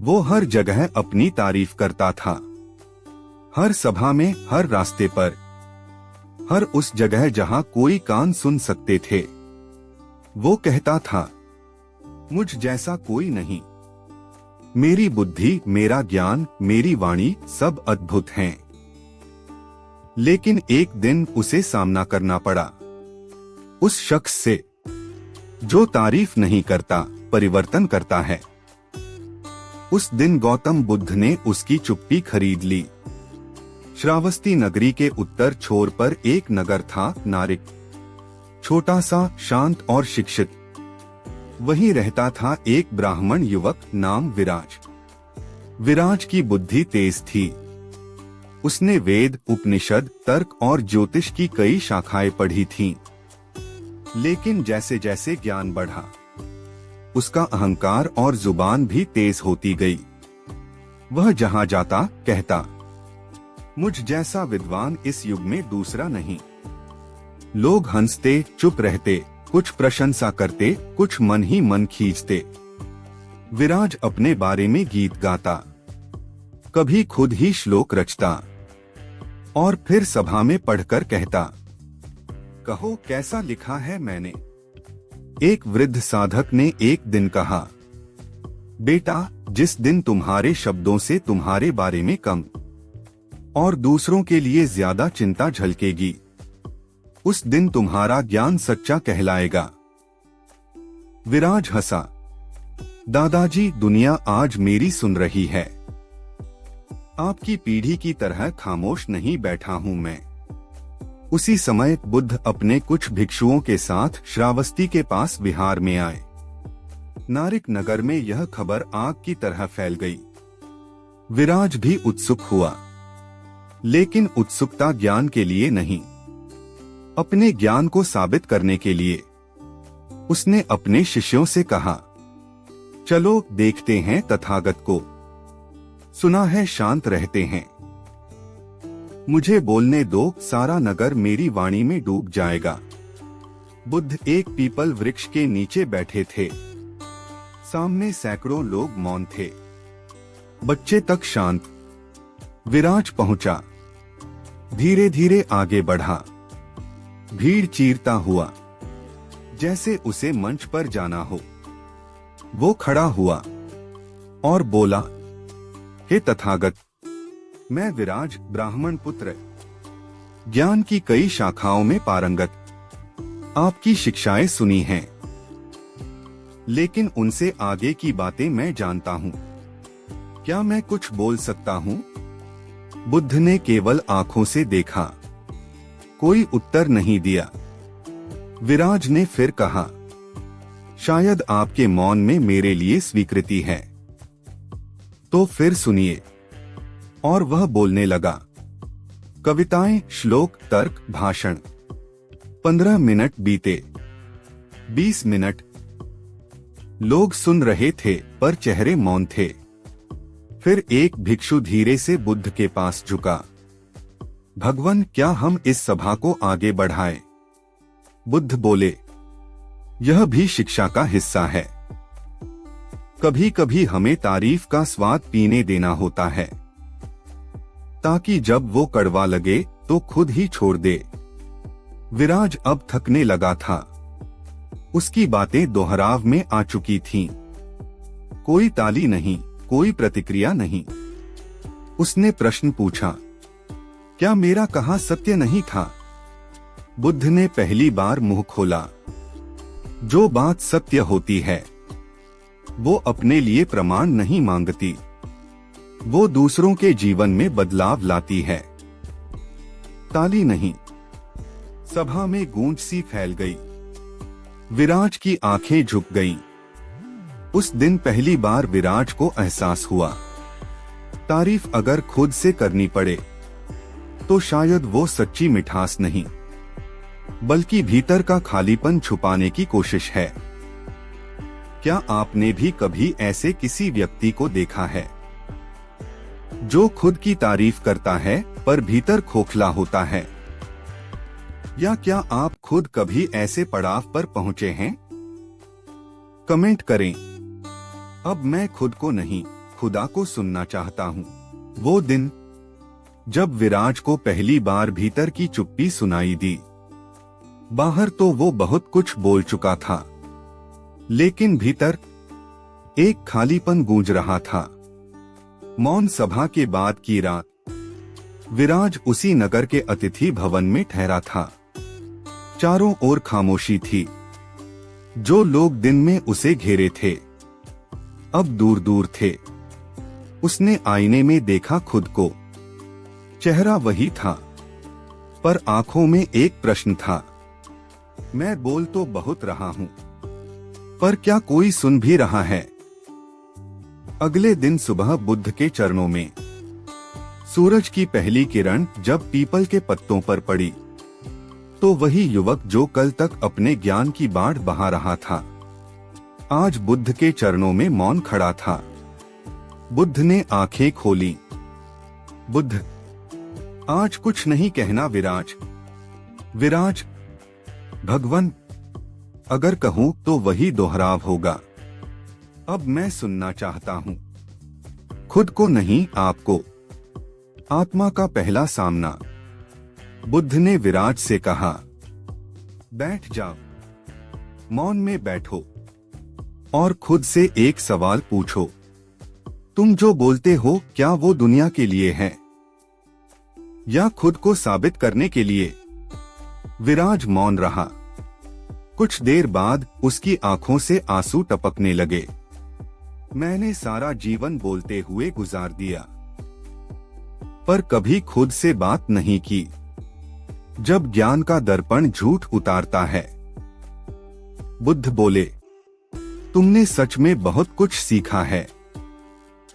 वो हर जगह अपनी तारीफ करता था, हर सभा में, हर रास्ते पर, हर उस जगह जहां कोई कान सुन सकते थे। वो कहता था, मुझ जैसा कोई नहीं। मेरी बुद्धि, मेरा ज्ञान, मेरी वाणी सब अद्भुत हैं। लेकिन एक दिन उसे सामना करना पड़ा उस शख्स से जो तारीफ नहीं करता, परिवर्तन करता है। उस दिन गौतम बुद्ध ने उसकी चुप्पी खरीद ली। श्रावस्ती नगरी के उत्तर छोर पर एक नगर था, नारिक। छोटा सा, शांत और शिक्षित। वहीं रहता था एक ब्राह्मण युवक नाम विराज। विराज की बुद्धि तेज थी। उसने वेद, उपनिषद, तर्क और ज्योतिष की कई शाखाएं पढ़ी थीं। लेकिन जैसे जैसे ज्ञान बढ़ा, उसका अहंकार और जुबान भी तेज होती गई। वह जहां जाता कहता, मुझ जैसा विद्वान इस युग में दूसरा नहीं। लोग हंसते, चुप रहते, कुछ प्रशंसा करते, कुछ मन ही मन खींचते। विराज अपने बारे में गीत गाता, कभी खुद ही श्लोक रचता और फिर सभा में पढ़कर कहता, कहो कैसा लिखा है मैंने। एक वृद्ध साधक ने एक दिन कहा, बेटा, जिस दिन तुम्हारे शब्दों से तुम्हारे बारे में कम और दूसरों के लिए ज्यादा चिंता झलकेगी, उस दिन तुम्हारा ज्ञान सच्चा कहलाएगा। विराज हंसा, दादाजी, दुनिया आज मेरी सुन रही है। आपकी पीढ़ी की तरह खामोश नहीं बैठा हूं मैं। उसी समय बुद्ध अपने कुछ भिक्षुओं के साथ श्रावस्ती के पास विहार में आए। नारिक नगर में यह खबर आग की तरह फैल गई। विराज भी उत्सुक हुआ, लेकिन उत्सुकता ज्ञान के लिए नहीं, अपने ज्ञान को साबित करने के लिए। उसने अपने शिष्यों से कहा, चलो देखते हैं तथागत को। सुना है शांत रहते हैं। मुझे बोलने दो, सारा नगर मेरी वाणी में डूब जाएगा। बुद्ध एक पीपल वृक्ष के नीचे बैठे थे। सामने सैकड़ों लोग मौन थे, बच्चे तक शांत। विराज पहुंचा, धीरे धीरे आगे बढ़ा। भीड़ चीरता हुआ, जैसे उसे मंच पर जाना हो। वो खड़ा हुआ और बोला, हे तथागत, मैं विराज, ब्राह्मण पुत्र, ज्ञान की कई शाखाओं में पारंगत। आपकी शिक्षाएं सुनी हैं, लेकिन उनसे आगे की बातें मैं जानता हूं। क्या मैं कुछ बोल सकता हूं? बुद्ध ने केवल आंखों से देखा, कोई उत्तर नहीं दिया। विराज ने फिर कहा, शायद आपके मौन में मेरे लिए स्वीकृति है। तो फिर सुनिए। और वह बोलने लगा, कविताएं, श्लोक, तर्क, भाषण। 15 मिनट बीते, 20 मिनट। लोग सुन रहे थे पर चेहरे मौन थे। फिर एक भिक्षु धीरे से बुद्ध के पास झुका, भगवान, क्या हम इस सभा को आगे बढ़ाएं? बुद्ध बोले, यह भी शिक्षा का हिस्सा है। कभी कभी हमें तारीफ का स्वाद पीने देना होता है, ताकि जब वो कड़वा लगे तो खुद ही छोड़ दे। विराज अब थकने लगा था। उसकी बातें दोहराव में आ चुकी थीं। कोई ताली नहीं, कोई प्रतिक्रिया नहीं। उसने प्रश्न पूछा, क्या मेरा कहा सत्य नहीं था? बुद्ध ने पहली बार मुंह खोला। जो बात सत्य होती है, वो अपने लिए प्रमाण नहीं मांगती, वो दूसरों के जीवन में बदलाव लाती है। ताली नहीं। सभा में गूंज सी फैल गई। विराज की आंखें झुक गईं। उस दिन पहली बार विराज को एहसास हुआ, तारीफ अगर खुद से करनी पड़े तो शायद वो सच्ची मिठास नहीं, बल्कि भीतर का खालीपन छुपाने की कोशिश है। क्या आपने भी कभी ऐसे किसी व्यक्ति को देखा है जो खुद की तारीफ करता है पर भीतर खोखला होता है? या क्या आप खुद कभी ऐसे पड़ाव पर पहुंचे हैं? कमेंट करें। अब मैं खुद को नहीं, खुदा को सुनना चाहता हूँ। वो दिन जब विराज को पहली बार भीतर की चुप्पी सुनाई दी। बाहर तो वो बहुत कुछ बोल चुका था, लेकिन भीतर एक खालीपन गूंज रहा था। मौन सभा के बाद की रात विराज उसी नगर के अतिथि भवन में ठहरा था। चारों ओर खामोशी थी। जो लोग दिन में उसे घेरे थे अब दूर दूर थे। उसने आईने में देखा खुद को। चेहरा वही था, पर आंखों में एक प्रश्न था। मैं बोल तो बहुत रहा हूं, पर क्या कोई सुन भी रहा है? अगले दिन सुबह बुद्ध के चरणों में सूरज की पहली किरण जब पीपल के पत्तों पर पड़ी, तो वही युवक जो कल तक अपने ज्ञान की बाढ़ बहा रहा था, आज बुद्ध के चरणों में मौन खड़ा था। बुद्ध ने आंखें खोली। बुद्ध, आज कुछ नहीं कहना विराज। विराज, भगवन, अगर कहूं तो वही दोहराव होगा। अब मैं सुनना चाहता हूं, खुद को नहीं, आपको। आत्मा का पहला सामना। बुद्ध ने विराज से कहा, बैठ जाओ, मौन में बैठो और खुद से एक सवाल पूछो। तुम जो बोलते हो, क्या वो दुनिया के लिए है या खुद को साबित करने के लिए? विराज मौन रहा। कुछ देर बाद उसकी आंखों से आंसू टपकने लगे। मैंने सारा जीवन बोलते हुए गुजार दिया, पर कभी खुद से बात नहीं की। जब ज्ञान का दर्पण झूठ उतारता है। बुद्ध बोले, तुमने सच में बहुत कुछ सीखा है,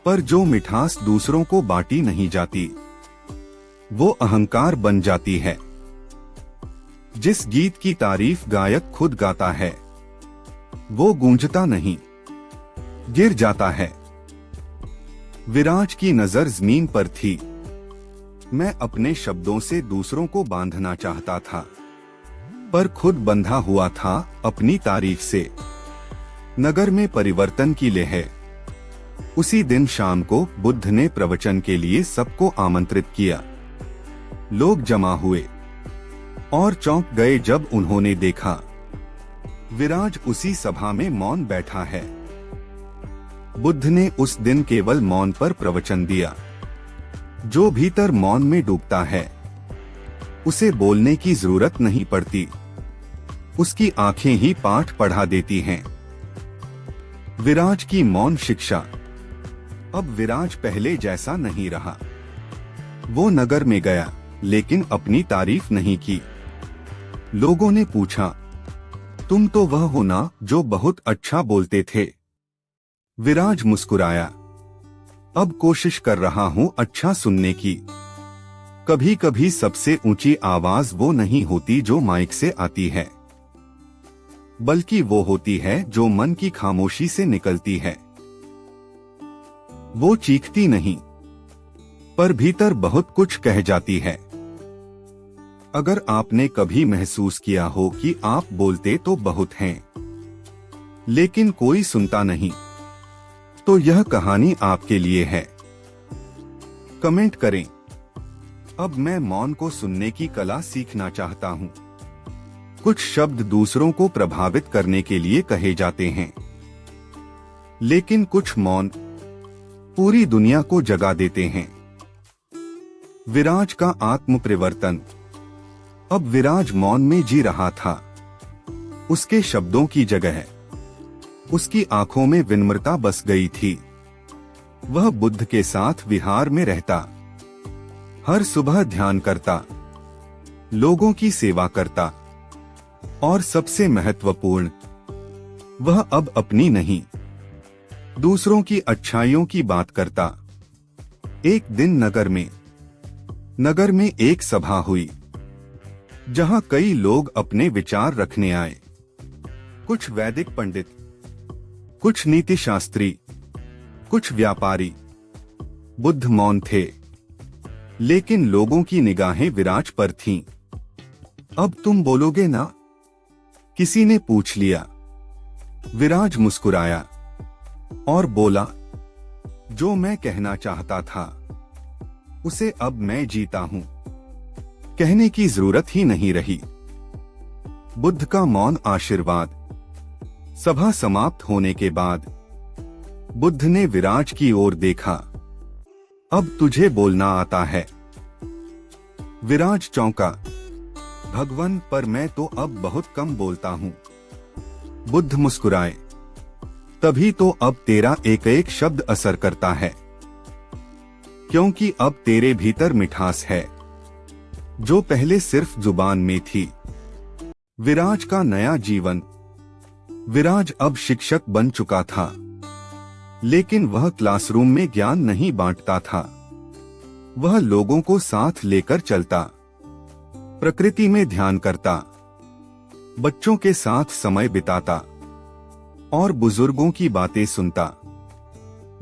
पर जो मिठास दूसरों को बांटी नहीं जाती, वो अहंकार बन जाती है। जिस गीत की तारीफ गायक खुद गाता है, वो गूंजता नहीं, गिर जाता है। विराज की नजर जमीन पर थी। मैं अपने शब्दों से दूसरों को बांधना चाहता था, पर खुद बंधा हुआ था अपनी तारीफ से। नगर में परिवर्तन की लहर। उसी दिन शाम को बुद्ध ने प्रवचन के लिए सबको आमंत्रित किया। लोग जमा हुए और चौंक गए जब उन्होंने देखा विराज उसी सभा में मौन बैठा है। बुद्ध ने उस दिन केवल मौन पर प्रवचन दिया। जो भीतर मौन में डूबता है, उसे बोलने की जरूरत नहीं पड़ती, उसकी आंखें ही पाठ पढ़ा देती हैं। विराज की मौन शिक्षा। अब विराज पहले जैसा नहीं रहा। वो नगर में गया, लेकिन अपनी तारीफ नहीं की। लोगों ने पूछा, तुम तो वह हो ना जो बहुत अच्छा बोलते थे? विराज मुस्कुराया, अब कोशिश कर रहा हूँ अच्छा सुनने की। कभी कभी सबसे ऊंची आवाज वो नहीं होती जो माइक से आती है, बल्कि वो होती है जो मन की खामोशी से निकलती है। वो चीखती नहीं, पर भीतर बहुत कुछ कह जाती है। अगर आपने कभी महसूस किया हो कि आप बोलते तो बहुत हैं, लेकिन कोई सुनता नहीं, तो यह कहानी आपके लिए है। कमेंट करें। अब मैं मौन को सुनने की कला सीखना चाहता हूँ। कुछ शब्द दूसरों को प्रभावित करने के लिए कहे जाते हैं, लेकिन कुछ मौन पूरी दुनिया को जगा देते हैं। विराज का आत्म परिवर्तन। अब विराज मौन में जी रहा था। उसके शब्दों की जगह उसकी आंखों में विनम्रता बस गई थी। वह बुद्ध के साथ विहार में रहता, हर सुबह ध्यान करता, लोगों की सेवा करता, और सबसे महत्वपूर्ण, वह अब अपनी नहीं, दूसरों की अच्छाइयों की बात करता। एक दिन नगर में एक सभा हुई, जहां कई लोग अपने विचार रखने आए। कुछ वैदिक पंडित, कुछ नीति शास्त्री, कुछ व्यापारी। बुद्ध मौन थे, लेकिन लोगों की निगाहें विराज पर थीं। अब तुम बोलोगे ना? किसी ने पूछ लिया। विराज मुस्कुराया और बोला, जो मैं कहना चाहता था उसे अब मैं जीता हूँ। कहने की जरूरत ही नहीं रही। बुद्ध का मौन आशीर्वाद। सभा समाप्त होने के बाद बुद्ध ने विराज की ओर देखा। अब तुझे बोलना आता है। विराज चौंका। भगवान, पर मैं तो अब बहुत कम बोलता हूँ। बुद्ध मुस्कुराए। तभी तो अब तेरा एक एक शब्द असर करता है, क्योंकि अब तेरे भीतर मिठास है जो पहले सिर्फ जुबान में थी। विराज का नया जीवन। विराज अब शिक्षक बन चुका था, लेकिन वह क्लासरूम में ज्ञान नहीं बांटता था। वह लोगों को साथ लेकर चलता, प्रकृति में ध्यान करता, बच्चों के साथ समय बिताता और बुजुर्गों की बातें सुनता।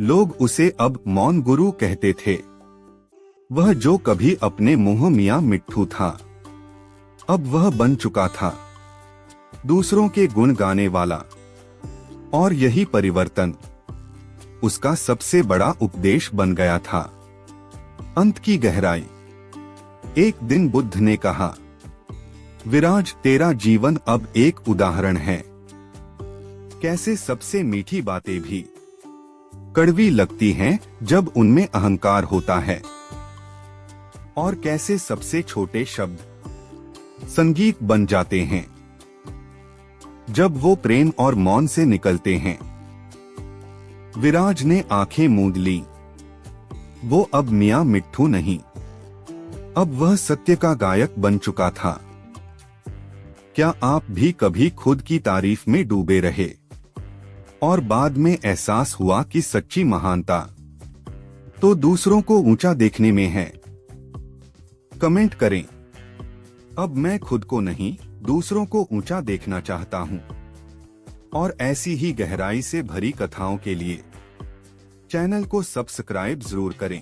लोग उसे अब मौन गुरु कहते थे। वह जो कभी अपने मुंह मियां मिट्ठू था, अब वह बन चुका था दूसरों के गुण गाने वाला। और यही परिवर्तन उसका सबसे बड़ा उपदेश बन गया था। अंत की गहराई। एक दिन बुद्ध ने कहा, विराज, तेरा जीवन अब एक उदाहरण है। कैसे सबसे मीठी बातें भी कड़वी लगती हैं जब उनमें अहंकार होता है, और कैसे सबसे छोटे शब्द संगीत बन जाते हैं जब वो प्रेम और मौन से निकलते हैं। विराज ने आंखें मूंद ली। वो अब मियां मिट्ठू नहीं, अब वह सत्य का गायक बन चुका था। क्या आप भी कभी खुद की तारीफ में डूबे रहे और बाद में एहसास हुआ कि सच्ची महानता तो दूसरों को ऊंचा देखने में है? कमेंट करें। अब मैं खुद को नहीं, दूसरों को ऊंचा देखना चाहता हूं। और ऐसी ही गहराई से भरी कथाओं के लिए चैनल को सब्सक्राइब जरूर करें।